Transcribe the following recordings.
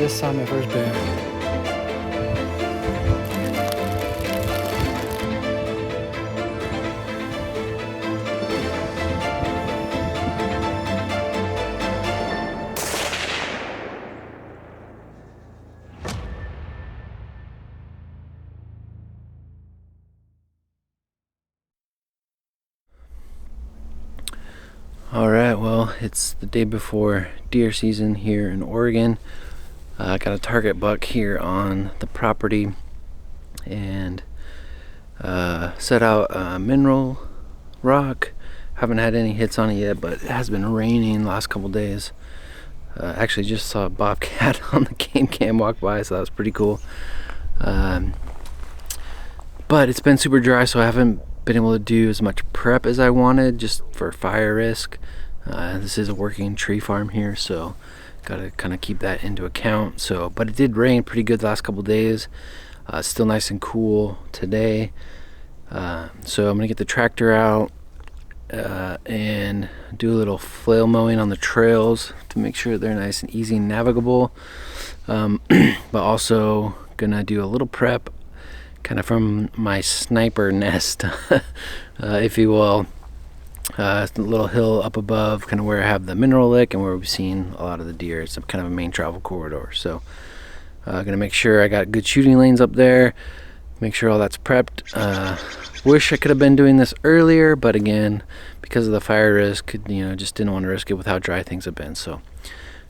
Just saw my first bear. Alright, well, it's the day before deer season here in Oregon. I got a target buck here on the property and set out a mineral rock. Haven't had any hits on it yet, but it has been raining the last couple days. Actually just saw a bobcat on the game cam walk by, so that was pretty cool. But it's been super dry, so I haven't been able to do as much prep as I wanted, just for fire risk. This is a working tree farm here, so gotta kind of keep that into account. So, but it did rain pretty good the last couple days. Still nice and cool today. So I'm gonna get the tractor out and do a little flail mowing on the trails to make sure they're nice and easy and navigable. But also gonna do a little prep kind of from my sniper nest, if you will. A little hill up above, kind of where I have the mineral lick and where we've seen a lot of the deer. It's kind of a main travel corridor, so gonna make sure I got good shooting lanes up there, make sure all that's prepped. Wish I could have been doing this earlier, but again, because of the fire risk, just didn't want to risk it with how dry things have been. So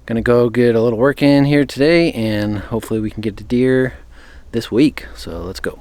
gonna go get a little work in here today, and hopefully we can get the deer this week. So let's go.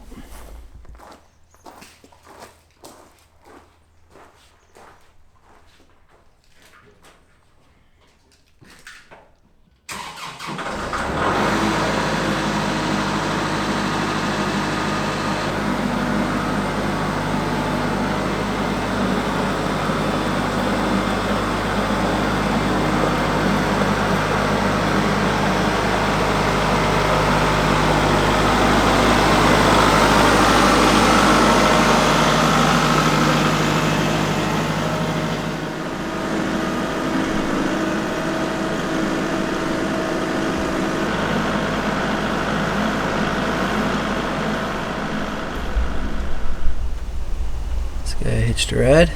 Okay, hitched a ride.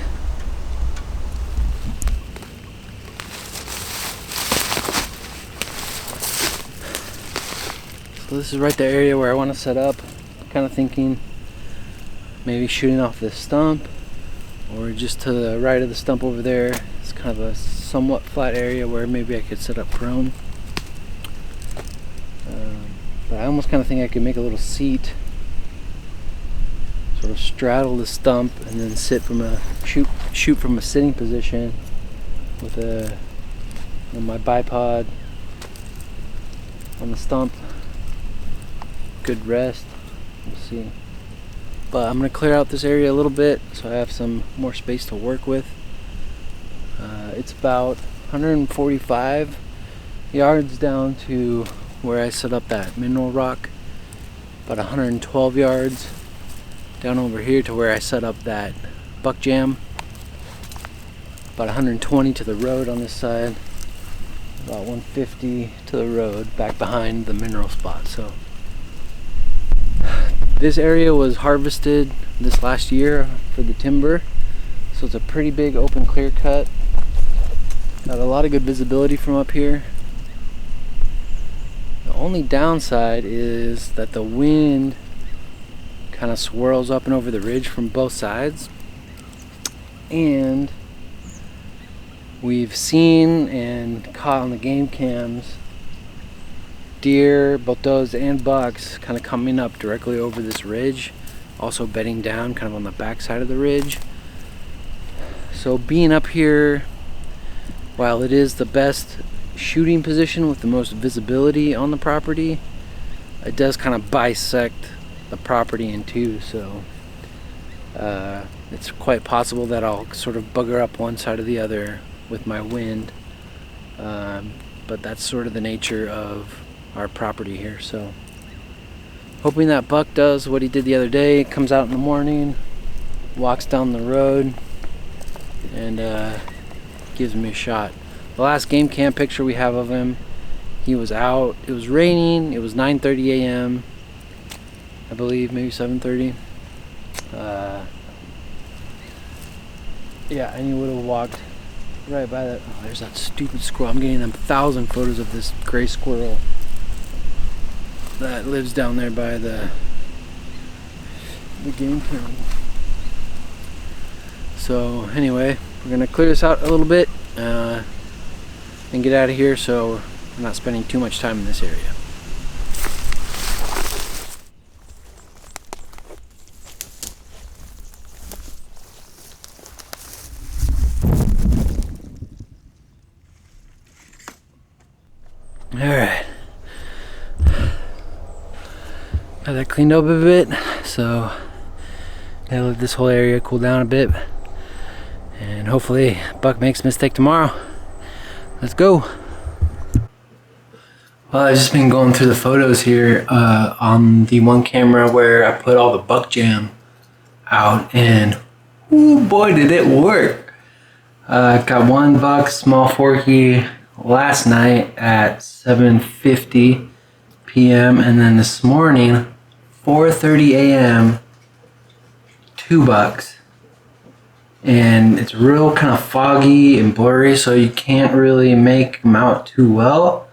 So this is right the area where I want to set up. Kind of thinking maybe shooting off this stump, or just to the right of the stump over there. It's kind of a somewhat flat area where maybe I could set up prone. But I almost kind of think I could make a little seat, sort of straddle the stump and then sit from a shoot from a sitting position with my bipod on the stump. Good rest. We'll see. But I'm gonna clear out this area a little bit so I have some more space to work with. It's about 145 yards down to where I set up that mineral rock. About 112 yards down over here to where I set up that buck jam. About 120 to the road on this side. About 150 to the road back behind the mineral spot. So this area was harvested this last year for the timber. So it's a pretty big open clear cut. Got a lot of good visibility from up here. The only downside is that the wind kind of swirls up and over the ridge from both sides, and we've seen and caught on the game cams deer, both does and bucks, kind of coming up directly over this ridge, also bedding down kind of on the back side of the ridge. So being up here, while it is the best shooting position with the most visibility on the property, it does kind of bisect the property in two, so it's quite possible that I'll sort of bugger up one side or the other with my wind, but that's sort of the nature of our property here. So hoping that buck does what he did the other day, comes out in the morning, walks down the road, and gives me a shot. The last game cam picture we have of him, He was out. It was raining. It was 9:30 a.m. I believe, maybe 7:30. Yeah, and he would have walked right by that. Oh, there's that stupid squirrel. I'm getting 1,000 photos of this gray squirrel that lives down there by the game kennel. So anyway, we're gonna clear this out a little bit and get out of here, so we're not spending too much time in this area. Alright, got that cleaned up a bit, so gotta let this whole area cool down a bit, and hopefully Buck makes a mistake tomorrow. Let's go. Well, I've just been going through the photos here on the one camera where I put all the buck jam out, and ooh, boy did it work. Got one buck, small forky, last night at 7:50 p.m. and then this morning 4:30 a.m. 2 bucks, and it's real kind of foggy and blurry, so you can't really make them out too well,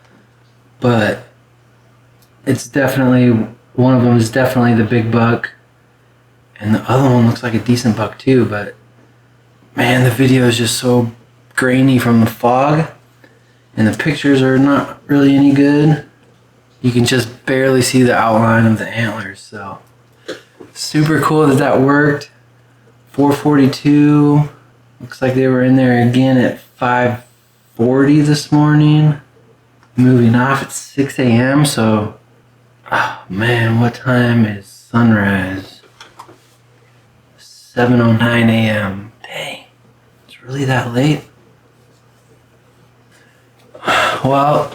but it's definitely, one of them is definitely the big buck, and the other one looks like a decent buck too, but man, the video is just so grainy from the fog, and the pictures are not really any good. You can just barely see the outline of the antlers, so super cool that that worked. 442, looks like they were in there again at 5:40 this morning, moving off at 6 a.m. so, oh man, what time is sunrise? 7:09 a.m. Dang, it's really that late? Well,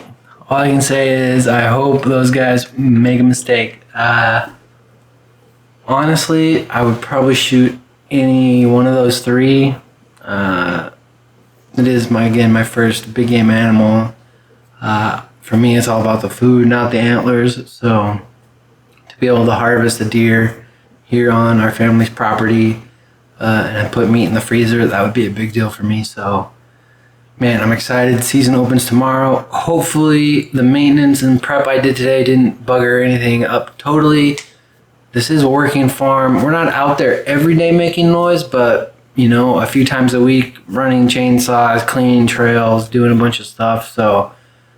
all I can say is I hope those guys make a mistake. Honestly, I would probably shoot any one of those three. It is my first big game animal. For me, it's all about the food, not the antlers. So to be able to harvest a deer here on our family's property and put meat in the freezer, that would be a big deal for me. So man, I'm excited. Season opens tomorrow. Hopefully the maintenance and prep I did today didn't bugger anything up totally. This is a working farm. We're not out there every day making noise, but you know, a few times a week, running chainsaws, cleaning trails, doing a bunch of stuff. So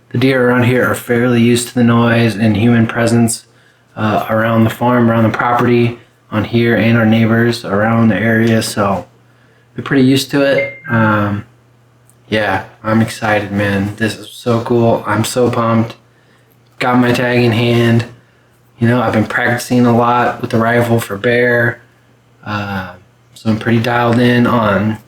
the deer around here are fairly used to the noise and human presence around the farm, around the property, on here, and our neighbors around the area. So they're pretty used to it. Yeah, I'm excited, man. This is so cool. I'm so pumped. Got my tag in hand. You know, I've been practicing a lot with the rifle for bear. So I'm pretty dialed in on,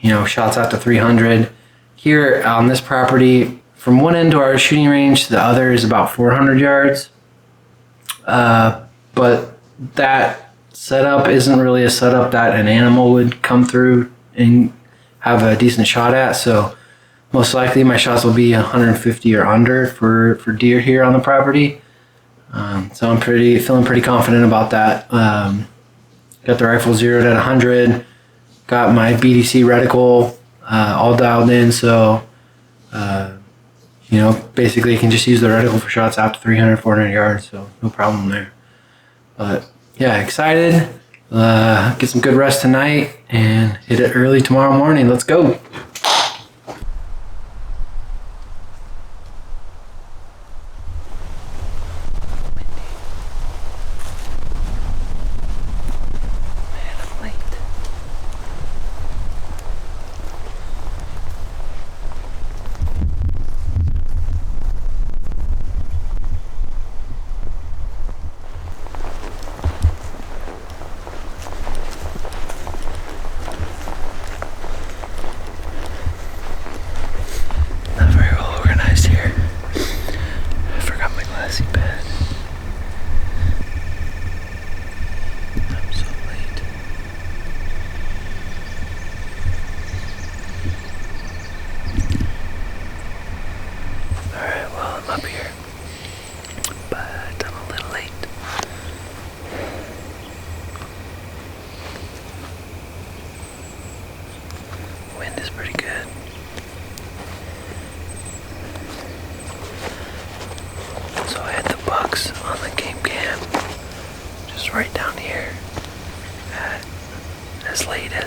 you know, shots out to 300. Here on this property, from one end to our shooting range to the other is about 400 yards. But that setup isn't really a setup that an animal would come through and have a decent shot at, so most likely my shots will be 150 or under for deer here on the property. So I'm feeling pretty confident about that. Got the rifle zeroed at 100, got my BDC reticle all dialed in, so you know, basically you can just use the reticle for shots out to 300, 400 yards, so no problem there. But yeah, excited. Get some good rest tonight and hit it early tomorrow morning. Let's go.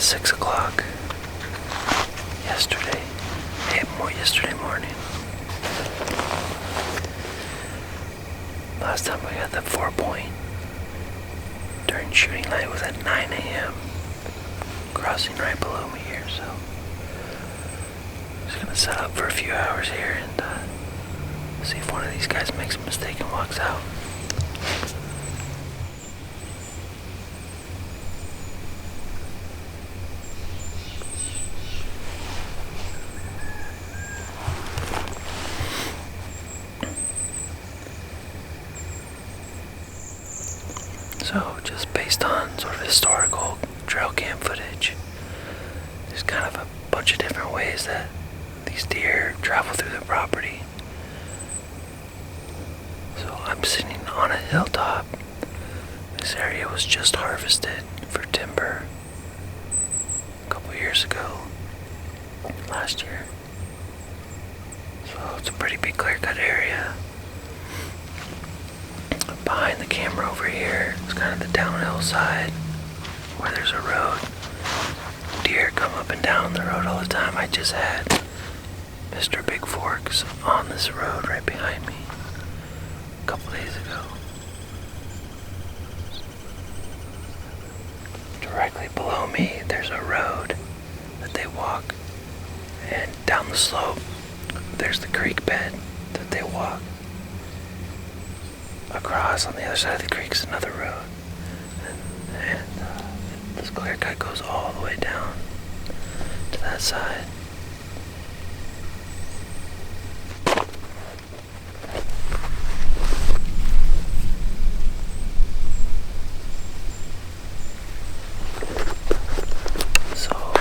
6 o'clock yesterday morning. Last time we got the 4-point during shooting light was at 9 a.m. crossing right below me here, so I'm just gonna set up for a few hours here and see if one of these guys makes a mistake and walks out. So, just based on sort of historical trail cam footage, there's kind of a bunch of different ways that these deer travel through the property. So I'm sitting on a hilltop. This area was just harvested for timber a couple years ago, last year. So it's a pretty big clear-cut area. Behind the camera over here is kind of the downhill side where there's a road. Deer come up and down the road all the time. I just had Mr. Big Forks on this road right behind me a couple days ago. Directly below me there's a road that they walk, and down the slope there's the creek bed that they walk. Across on the other side of the creek is another road, and this clear cut goes all the way down to that side. So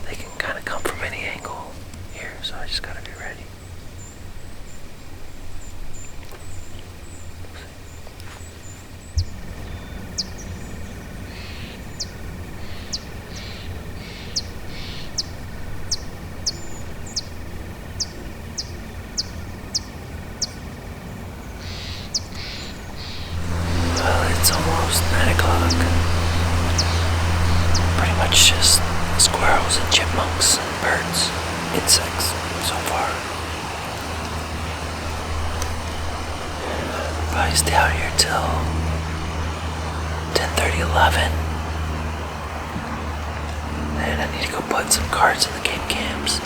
they can kind of come from any angle here, so I just gotta be ready. It's almost 9 o'clock. Pretty much just squirrels and chipmunks and birds, insects so far. Probably stay out here till 10:30, 11. And I need to go put some cards in the game cams.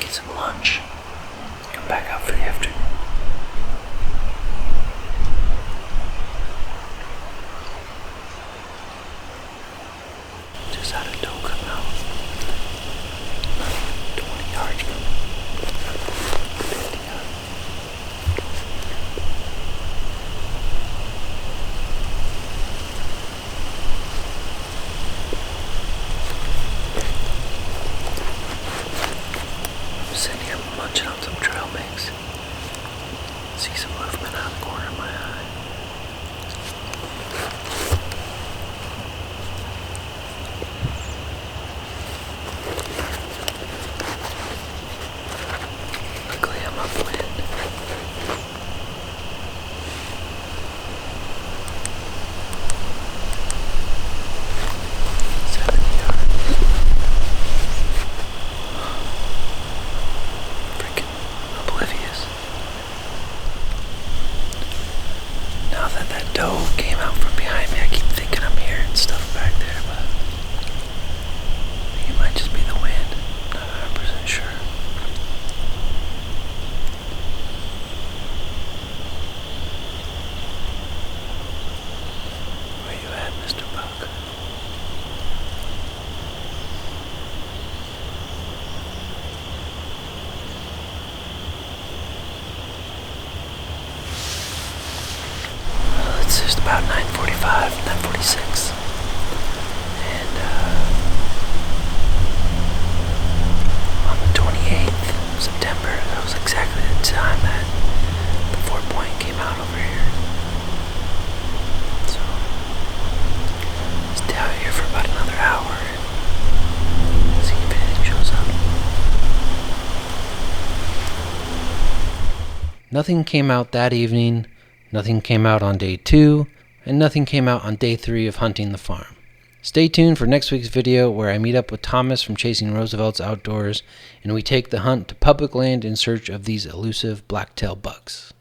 Get some lunch. Come back out for the afternoon. Out of doe coming out. 20 yards from me. 50 yards. I'm sitting here munching on some trail mix. See some movement out of the corner of my eye. That doe came out from behind me. I keep thinking I'm hearing stuff back there, but I think it might just be the wind. Not 100% sure. Where you at, Mr. Buck? It's just about 9:45, 9:46, and on the 28th of September, that was exactly the time that the 4-point came out over here. So, stay out here for about another hour and see if anything shows up. Nothing came out that evening. Nothing came out on day 2, and nothing came out on day 3 of hunting the farm. Stay tuned for next week's video where I meet up with Thomas from Chasing Roosevelt's Outdoors and we take the hunt to public land in search of these elusive blacktail bucks.